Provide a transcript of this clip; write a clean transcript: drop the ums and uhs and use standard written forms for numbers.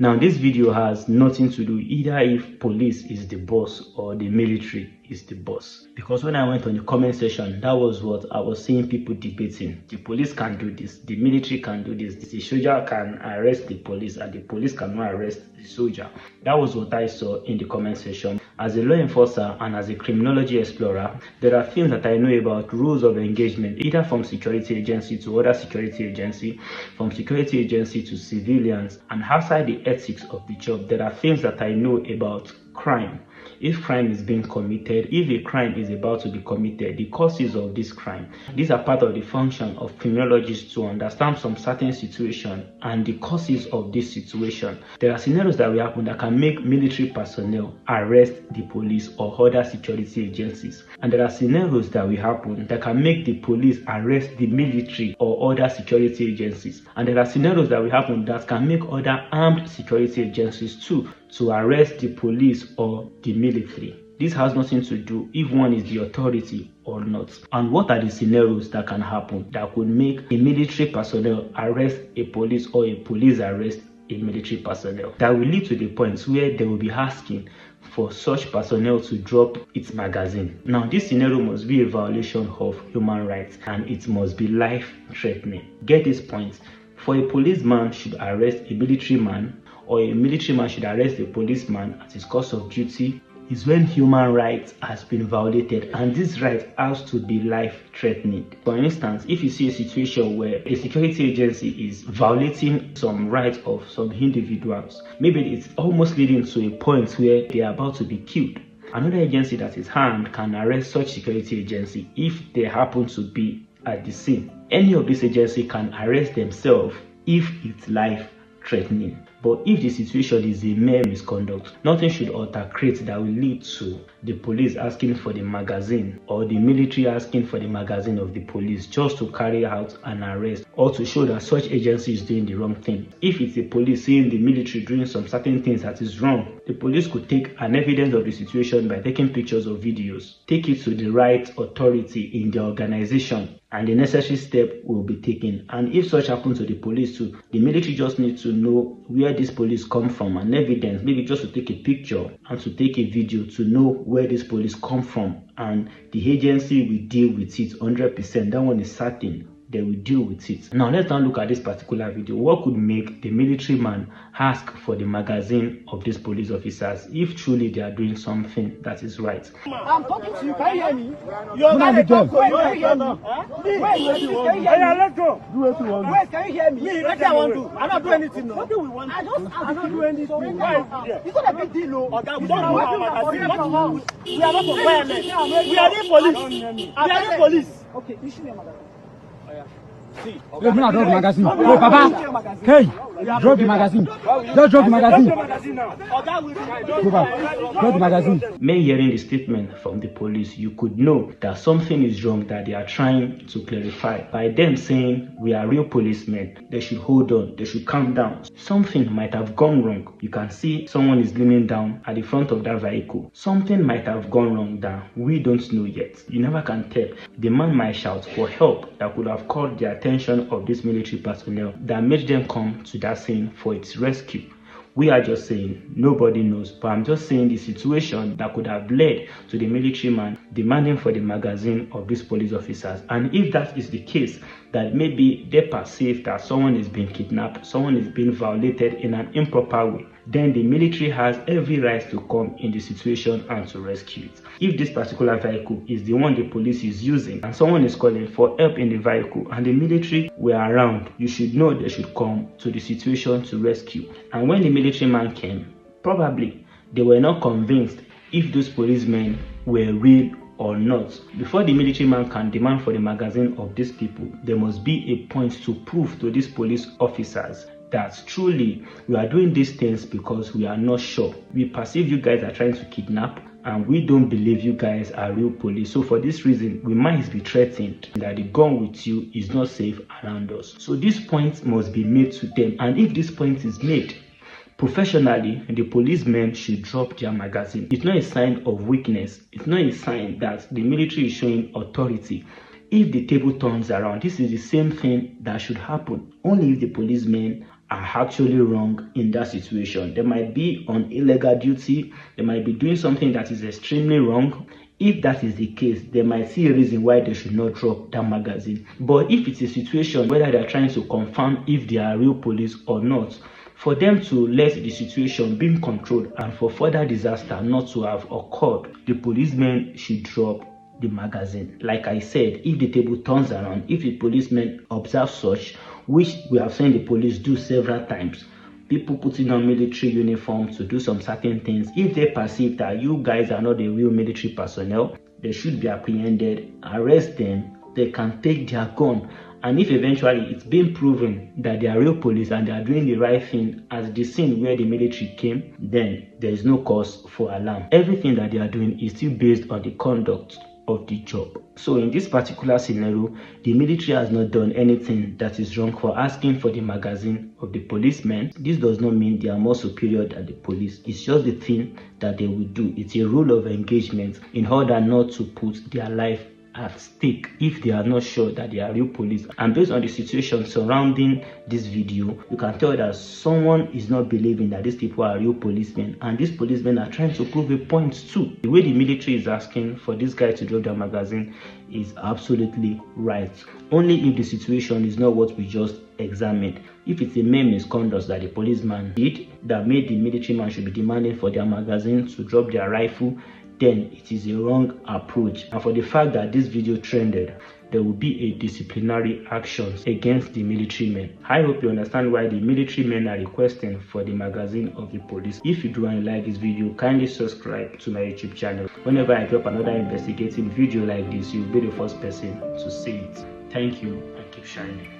Now, this video has nothing to do either if police is the boss or the military is the boss. Because when I went on the comment section, that was what I was seeing people debating. The police can do this, the military can do this, the soldier can arrest the police, and the police cannot arrest the soldier. That was what I saw in the comment section. As a law enforcer and as a criminology explorer, there are things that I know about rules of engagement, either from security agency to other security agency, from security agency to civilians, and outside the ethics of the job, there are things that I know about crime. If crime is being committed, if a crime is about to be committed, the causes of this crime. These are part of the function of criminologists to understand some certain situation and the causes of this situation. There are scenarios that will happen that can make military personnel arrest the police or other security agencies. And there are scenarios that will happen that can make the police arrest the military or other security agencies. And there are scenarios that will happen that can make other armed security agencies too to arrest the police or the military. This has nothing to do if one is the authority or not. And what are the scenarios that can happen that could make a military personnel arrest a police or a police arrest a military personnel? That will lead to the point where they will be asking for such personnel to drop its magazine. Now, this scenario must be a violation of human rights and it must be life-threatening. Get this point. For a policeman should arrest a military man, or a military man should arrest a policeman at his course of duty, is when human rights has been violated, and this right has to be life-threatening. For instance, if you see a situation where a security agency is violating some rights of some individuals, maybe it's almost leading to a point where they are about to be killed, another agency that is armed can arrest such security agency if they happen to be at the scene. Any of these agencies can arrest themselves if it's life-threatening. But if the situation is a mere misconduct, nothing should altercate that will lead to the police asking for the magazine or the military asking for the magazine of the police just to carry out an arrest or to show that such agency is doing the wrong thing. If it's the police seeing the military doing some certain things that is wrong, the police could take an evidence of the situation by taking pictures or videos, take it to the right authority in the organization, and the necessary step will be taken. And if such happens to the police too, the military just needs to know where these police come from and evidence, maybe just to take a picture and to take a video to know where these police come from, and the agency will deal with it 100%. That one is certain. They will deal with it. Now let's now look at this particular video. What could make the military man ask for the magazine of these police officers if truly they are doing something that is right? I'm talking to you. Can you hear me? You're not the dog. Can you hear me? Let's go. Do what you want. Wait, can you hear me? Me, what I want to do. I'm not doing anything. What do we want? I'm not doing anything. It's not a big deal, though. We don't know what we are. We are not for violence. We are the police. We are the police. Okay, issue me a magazine. Let me drop the magazine. Oh, Papa. Hey, drop the magazine. Just drop the magazine. Go back. Drop the magazine. May hearing the statement from the police, you could know that something is wrong that they are trying to clarify. By them saying we are real policemen, they should hold on, they should calm down. Something might have gone wrong. You can see someone is leaning down at the front of that vehicle. Something might have gone wrong that we don't know yet. You never can tell. The man might shout for help that could have called the attention of this military personnel that made them come to that scene for its rescue. We are just saying, nobody knows, but I'm just saying the situation that could have led to the military man demanding for the magazine of these police officers. And if that is the case, that maybe they perceive that someone is being kidnapped, someone is being violated in an improper way, then the military has every right to come in the situation and to rescue it. If this particular vehicle is the one the police is using and someone is calling for help in the vehicle and the military were around, you should know they should come to the situation to rescue. And when the military man came, probably they were not convinced if those policemen were real or not. Before the military man can demand for the magazine of these people, there must be a point to prove to these police officers that truly we are doing these things because we are not sure. We perceive you guys are trying to kidnap and we don't believe you guys are real police. So for this reason, we might be threatened that the gun with you is not safe around us. So this point must be made to them. And if this point is made, professionally, the policemen should drop their magazine. It's not a sign of weakness. It's not a sign that the military is showing authority. If the table turns around, this is the same thing that should happen. Only if the policemen are actually wrong in that situation. They might be on illegal duty, they might be doing something that is extremely wrong. If that is the case, they might see a reason why they should not drop that magazine. But if it's a situation whether they're trying to confirm if they are real police or not, for them to let the situation be controlled and for further disaster not to have occurred, the policemen should drop the magazine. Like I said, if the table turns around, if the policemen observe such, which we have seen the police do several times, people putting on military uniform to do some certain things, if they perceive that you guys are not the real military personnel, they should be apprehended, arrest them, they can take their gun. And if eventually it's been proven that they are real police and they are doing the right thing at the scene where the military came, then there is no cause for alarm. Everything that they are doing is still based on the conduct of the job. So in this particular scenario, the military has not done anything that is wrong for asking for the magazine of the policemen. This does not mean they are more superior than the police. It's just the thing that they will do. It's a rule of engagement in order not to put their life at stake if they are not sure that they are real police. And based on the situation surrounding this video, you can tell that someone is not believing that these people are real policemen, and these policemen are trying to prove a point too. The way the military is asking for this guy to drop their magazine is absolutely right, only if the situation is not what we just examined. If it's a mere misconduct that the policeman did that made the military man should be demanding for their magazine to drop their rifle, then it is a wrong approach. And for the fact that this video trended, there will be a disciplinary action against the military men. I hope you understand why the military men are requesting for the magazine of the police. If you do and like this video, kindly subscribe to my YouTube channel. Whenever I drop another investigative video like this, you'll be the first person to see it. Thank you and keep shining.